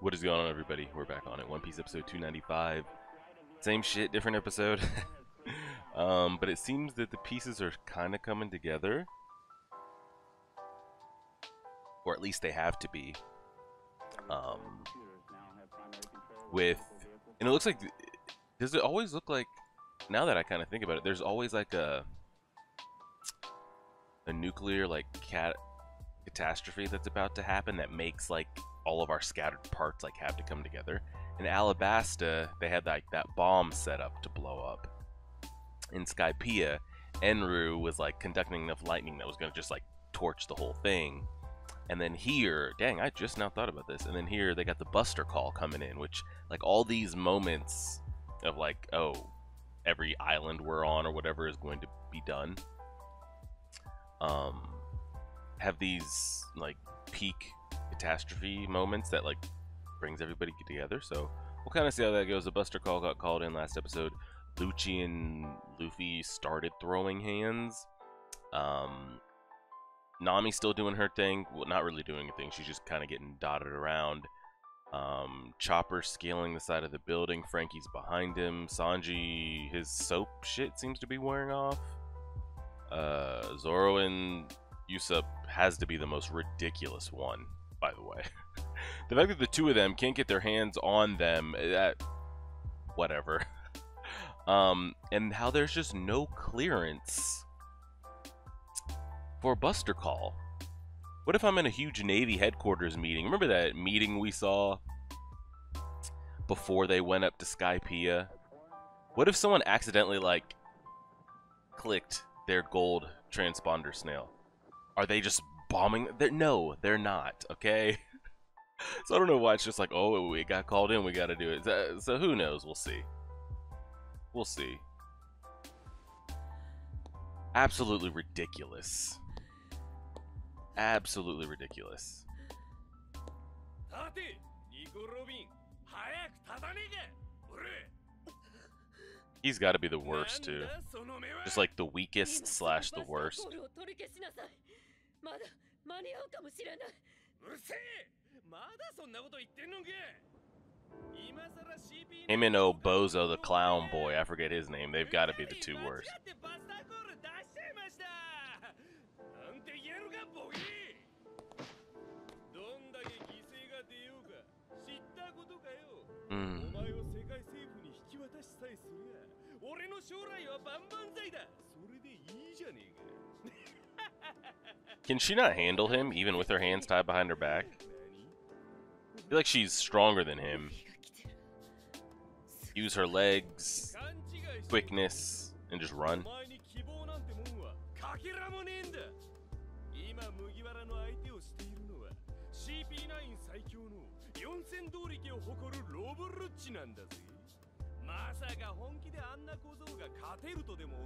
What is going on, everybody? We're back on it. One Piece episode 295. Same shit, different episode. But it seems that the pieces are kind of coming together. Or at least they have to be. And it looks like, does it always look like, now that I kind of think about it, there's always like a nuclear like catastrophe that's about to happen that makes like all of our scattered parts like have to come together. In Alabasta, they had like that bomb set up to blow up. In Skypiea, Enru was like conducting enough lightning that was going to just like torch the whole thing. And then here, dang, I just now thought about this. And then here they got the Buster Call coming in, which like all these moments of like, oh, every island we're on or whatever is going to be done. Have these like peak catastrophe moments that like brings everybody together. So we'll kind of see how that goes. The Buster Call got called in last episode. Lucci and Luffy started throwing hands. Nami's still doing her thing. Well, not really doing anything. She's just kind of getting dotted around. Chopper scaling the side of the building. Frankie's behind him. Sanji, his soap shit seems to be wearing off. Zoro and Usopp has to be the most ridiculous one, by the way. The fact that the two of them can't get their hands on them, that whatever. And how there's just no clearance for Buster Call. What if I'm in a huge Navy headquarters meeting? Remember that meeting we saw before they went up to Skypiea? What if someone accidentally like clicked their gold transponder snail? Are they just bombing? No, they're not, okay? So I don't know why it's just like, oh, we got called in, we got to do it. So who knows? We'll see. We'll see. Absolutely ridiculous. Absolutely ridiculous. He's got to be the worst, too. Just like the weakest slash the worst. Him and Bozo the clown boy, I forget his name. They've got to be the two worst. Can she not handle him, even with her hands tied behind her back? I feel like she's stronger than him. Use her legs, quickness, and just run.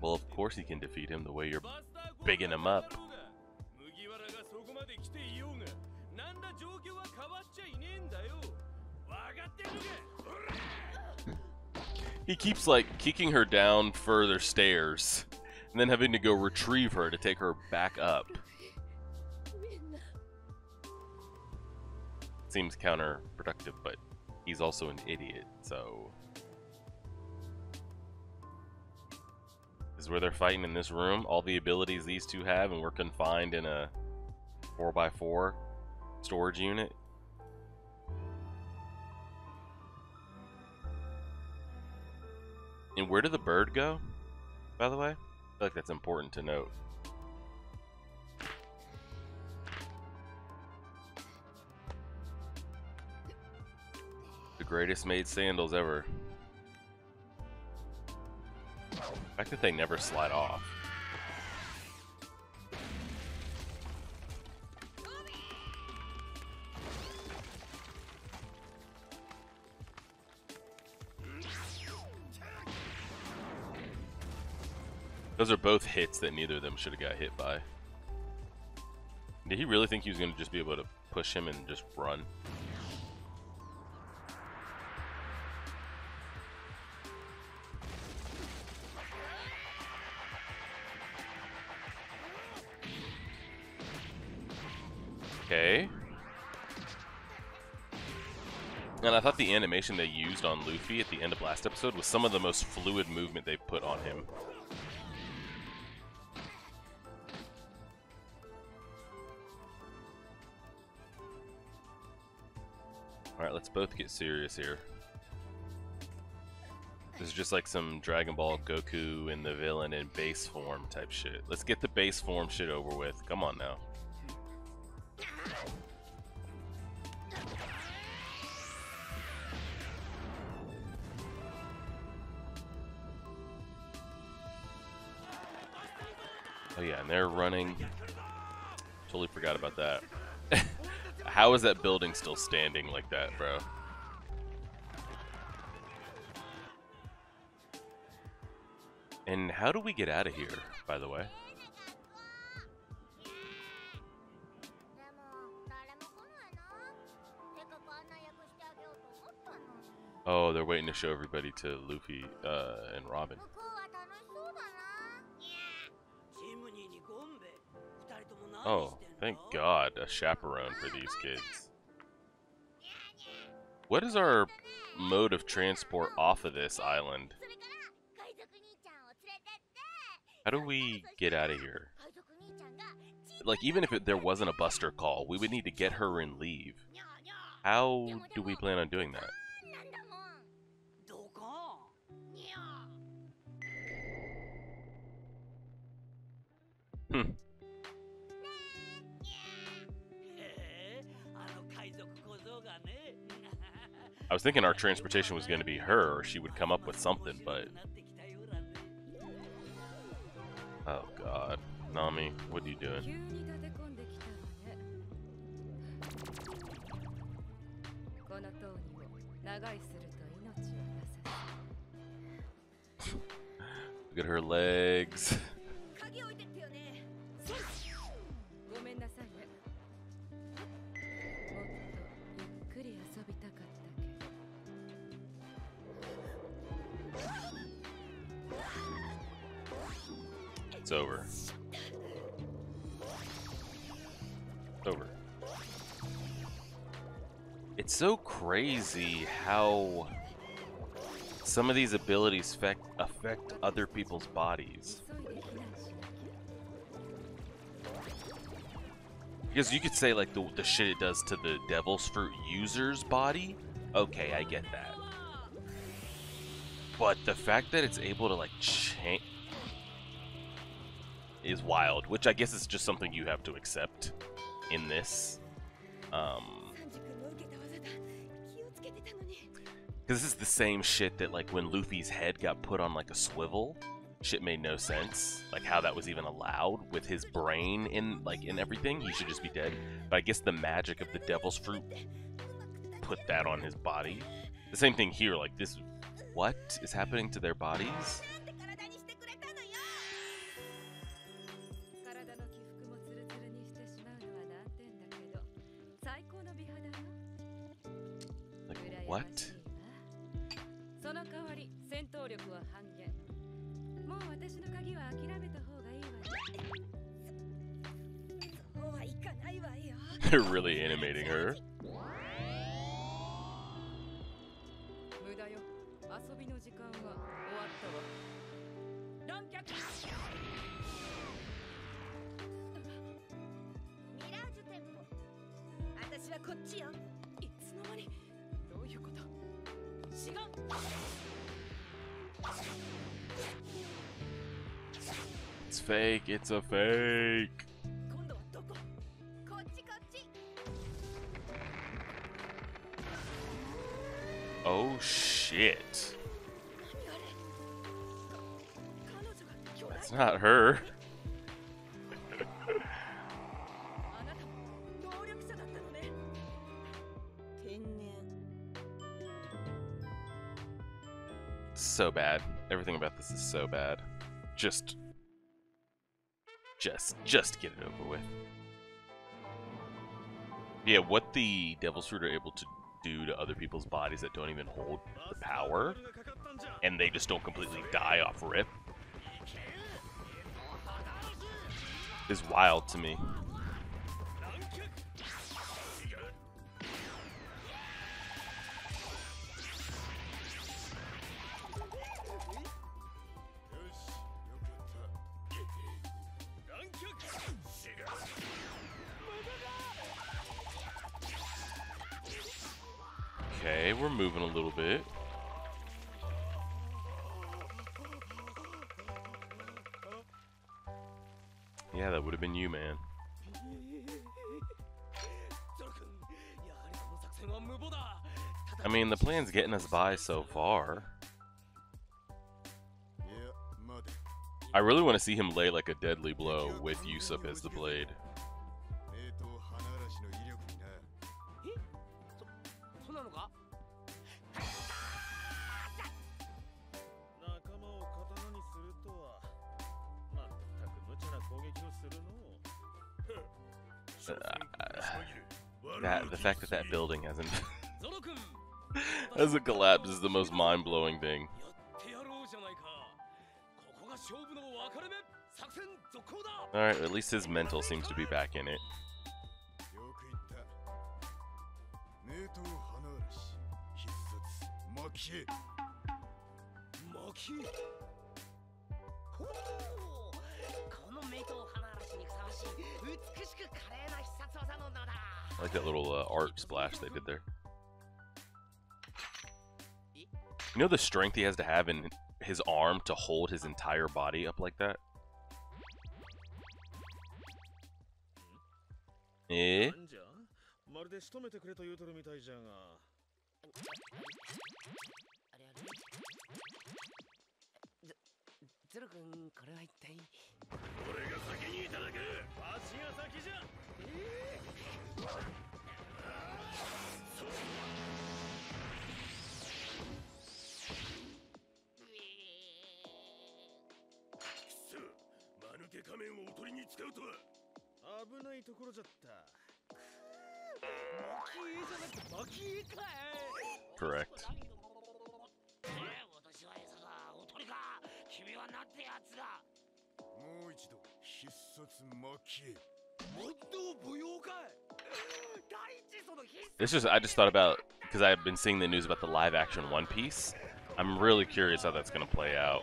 Well, of course he can defeat him the way you're bigging him up. He keeps like kicking her down further stairs and then having to go retrieve her to take her back up. Seems counterproductive, but he's also an idiot, so this is where they're fighting, in this room. All the abilities these two have, and we're confined in a 4x4 storage unit. And where did the bird go, by the way? I feel like that's important to note. The greatest made sandals ever. The fact that they never slide off. Those are both hits that neither of them should have got hit by. Did he really think he was going to just be able to push him and just run? Okay. And I thought the animation they used on Luffy at the end of last episode was some of the most fluid movement they've put on him. Alright, let's both get serious here. This is just like some Dragon Ball Goku and the villain in base form type shit. Let's get the base form shit over with. Come on now. Oh yeah, and they're running. Totally forgot about that. How is that building still standing like that, bro? And how do we get out of here, by the way? Oh, they're waiting to show everybody to Luffy and Robin. Oh, thank God, a chaperone for these kids. What is our mode of transport off of this island? How do we get out of here? Like, even if there wasn't a Buster call, we would need to get her and leave. How do we plan on doing that? I was thinking our transportation was going to be her, or she would come up with something, but... Oh God. Nami, what are you doing? Look at her legs. It's over. It's over. It's so crazy how some of these abilities affect other people's bodies. Because you could say like the shit it does to the Devil's Fruit user's body, okay, I get that. But the fact that it's able to like change is wild, which I guess is just something you have to accept in this. Because this is the same shit that like when Luffy's head got put on like a swivel, shit made no sense. Like how that was even allowed with his brain in everything. He should just be dead. But I guess the magic of the Devil's Fruit put that on his body. The same thing here, like this, what is happening to their bodies? Like what? They're really animating her. It's fake, it's a fake. Oh shit. That's not her. So bad. Everything about this is so bad. Just get it over with. Yeah, what the Devil's Fruit are able to do to other people's bodies that don't even hold the power, and they just don't completely die off rip, is wild to me. Okay, we're moving a little bit. Yeah, that would have been you, man. I mean, the plan's getting us by so far. I really want to see him lay like a deadly blow with Usopp as the blade. The fact that that building hasn't collapsed is the most mind-blowing thing. Alright, at least his mental seems to be back in it. I like that little art splash they did there. You know the strength he has to have in his arm to hold his entire body up like that? Eh? Correct. I just thought about, because I've been seeing the news about the live action One Piece. I'm really curious how that's going to play out.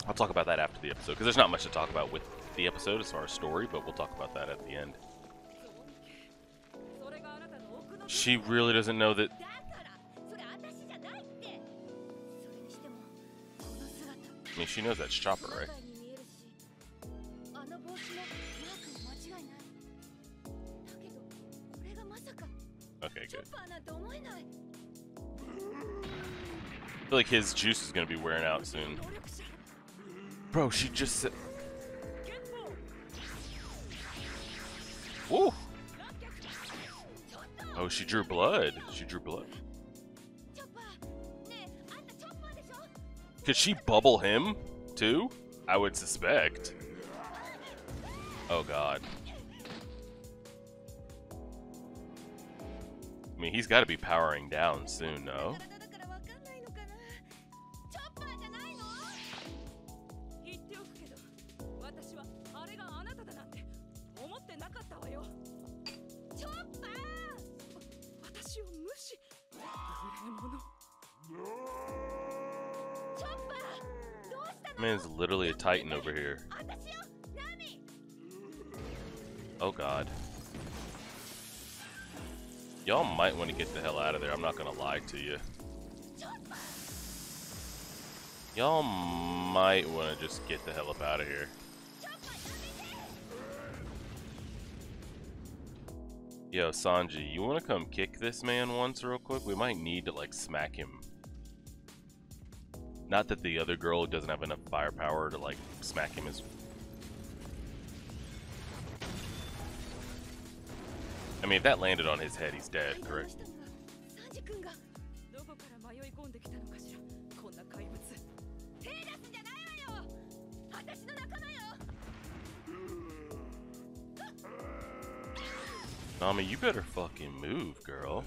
I'll talk about that after the episode, because there's not much to talk about with the episode as far as story, but we'll talk about that at the end. She really doesn't know that. I mean, she knows that's Chopper, right? Okay, good. I feel like his juice is gonna be wearing out soon. Bro, she just said... Woo! Oh, she drew blood. She drew blood. Could she bubble him, too? I would suspect. Oh, God. I mean, he's got to be powering down soon, no? Man's literally a titan over here. Oh God. Y'all might want to get the hell out of there, I'm not gonna lie to you. Y'all might want to just get the hell up out of here. Yo, Sanji, you want to come kick this man once real quick? We might need to, like, smack him. Not that the other girl doesn't have enough firepower to, like, smack him as... I mean, if that landed on his head, he's dead, correct? Nami, you better fucking move, girl.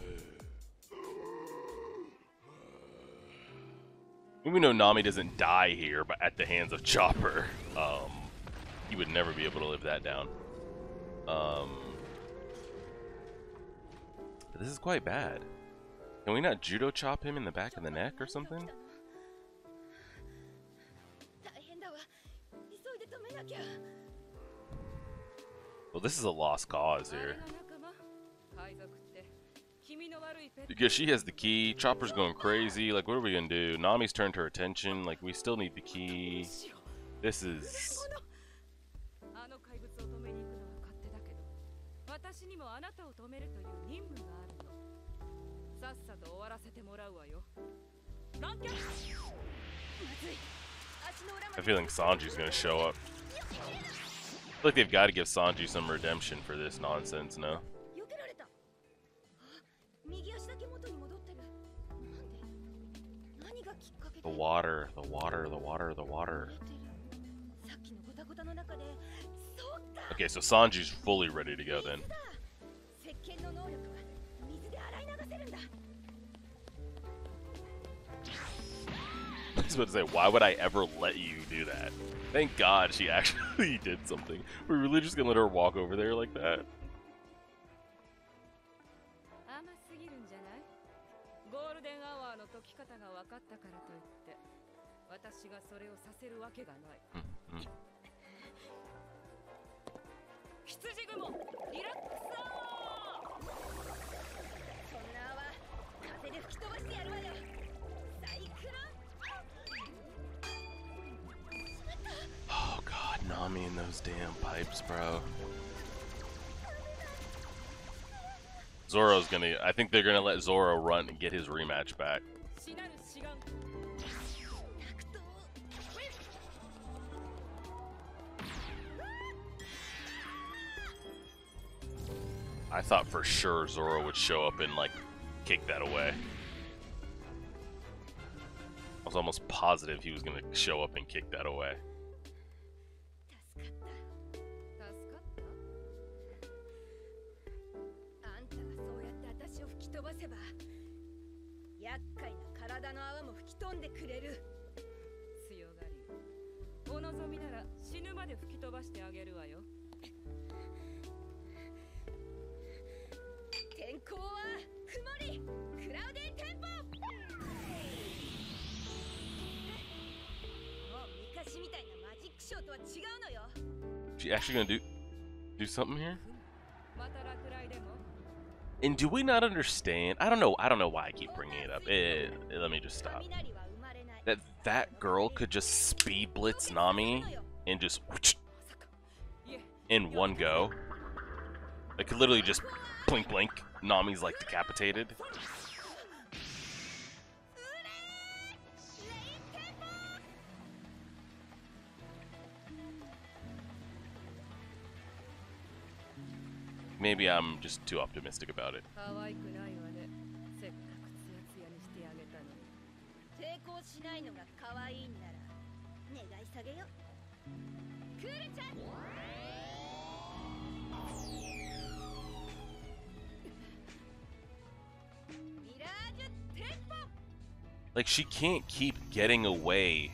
We know Nami doesn't die here, but at the hands of Chopper, he would never be able to live that down. But this is quite bad. Can we not judo chop him in the back of the neck or something? Well, this is a lost cause here. Because she has the key, Chopper's going crazy, like what are we gonna do? Nami's turned her attention, like we still need the key. This is... あの怪物を止めに行くのは勝手だけど、私にもあなたを止めるという任務があるの。さっさと終わらせてもらうわよ。ランキャッまずい。足の裏ま I で feel like Sanji's gonna show up. I feel like they've got to give Sanji some redemption for this nonsense, no? 避けられた。あ、右足だけ元に戻ってる。なんで？何がきっかけ The で？ water, the water, the water, the water. さっきのゴタゴタの中で、そうか。 Okay, so Sanji's fully ready to go then. 石鹸の能力は水で洗い流せるんだ。 I was about to say, why would I ever let you do that? Thank God she actually did something. We're really just gonna let her walk over there like that? 甘すぎるんじゃない？ゴールデンアワーの解き方が分かったからといって私がそれをさせるわけがない。羊雲リラックスアワー。そんな泡風で吹き飛ばしてやるわよ。サイクロン。 Oh God, Nami and those damn pipes, bro. Zoro's gonna... I think they're gonna let Zoro run and get his rematch back. I thought for sure Zoro would show up and, like, kick that away. I was almost positive he was gonna show up and kick that away. 厄介な体の泡も吹き飛んでくれる。強がり。お望みなら死ぬまで吹き飛ばしてあげるわよ。天候は曇り。クラウディテンポ。もう昔みたいなマジックショーとは違うのよ。 She actually gonna do something here? また落雷でも。 And do we not understand? I don't know why I keep bringing it up. Let me just stop. That girl could just speed blitz Nami and just in one go. It could literally just blink blink. Nami's like decapitated. Maybe I'm just too optimistic about it. 可愛くないわね。せっかくツヤツヤにしてあげたのに。抵抗しないのが可愛いんなら願い下げよ。クールちゃん。ミラージュテンポ。 Like she can't keep getting away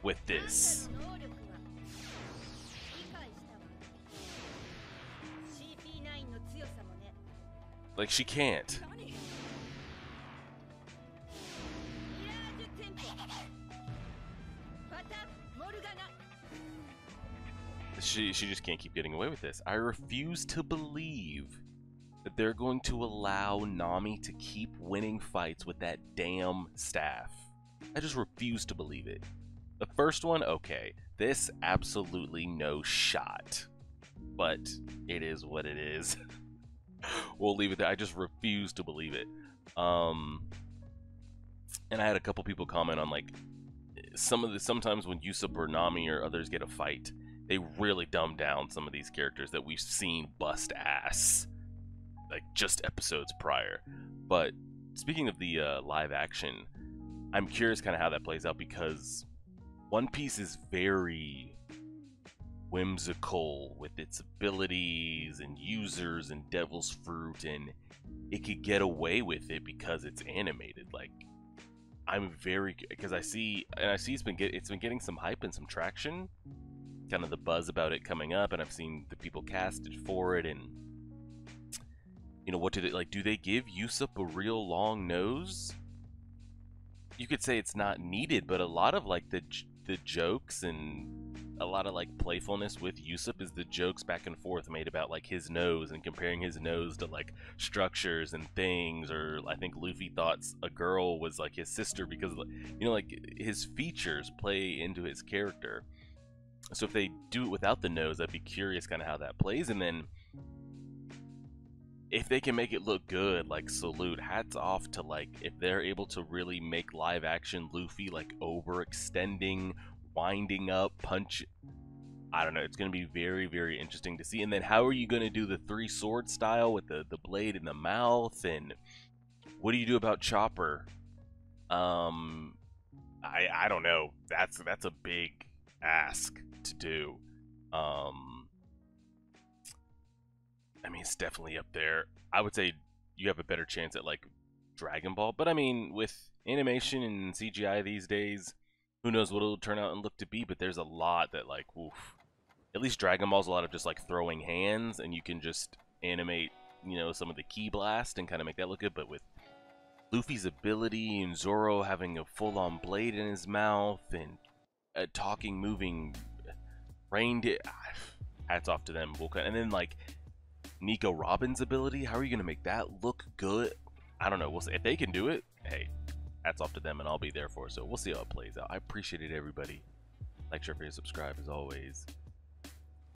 with this. Like she can't. She just can't keep getting away with this. I refuse to believe that they're going to allow Nami to keep winning fights with that damn staff. I just refuse to believe it. The first one, okay. This, absolutely no shot. But it is what it is. We'll leave it there. I just refuse to believe it. And I had a couple people comment on, like, sometimes when Usopp or Nami or others get a fight, they really dumb down some of these characters that we've seen bust ass, like, just episodes prior. But speaking of the live action, I'm curious kind of how that plays out, because One Piece is very whimsical with its abilities and users and Devil's Fruit, and it could get away with it because it's animated. Like, I'm very, because I see it's been getting some hype and some traction, kind of the buzz about it coming up, and I've seen the people casted for it, and you know, what do they like? Do they give Usopp a real long nose? You could say it's not needed, but a lot of like the jokes and a lot of like playfulness with Usopp is the jokes back and forth made about like his nose and comparing his nose to like structures and things, or I think Luffy thought a girl was like his sister because you know, like his features play into his character. So if they do it without the nose, I'd be curious kind of how that plays. And then if they can make it look good, like salute, hats off to like if they're able to really make live action Luffy like overextending, winding up, punch. I don't know, it's going to be very, very interesting to see. And then how are you going to do the three sword style with the blade in the mouth? And what do you do about Chopper? I don't know. That's a big ask to do. I mean, it's definitely up there. I would say you have a better chance at like Dragon Ball, but I mean, with animation and CGI these days, who knows what it'll turn out and look to be. But there's a lot that like, oof. At least Dragon Ball's a lot of just like throwing hands, and you can just animate, you know, some of the ki blast and kind of make that look good. But with Luffy's ability and Zoro having a full-on blade in his mouth and a talking, moving reindeer, hats off to them. And then like Nico Robin's ability, how are you gonna make that look good? I don't know. We'll see. If they can do it, hey, hats off to them, and I'll be there for it. So we'll see how it plays out. I appreciate it, everybody. Like, share, favorite, subscribe as always.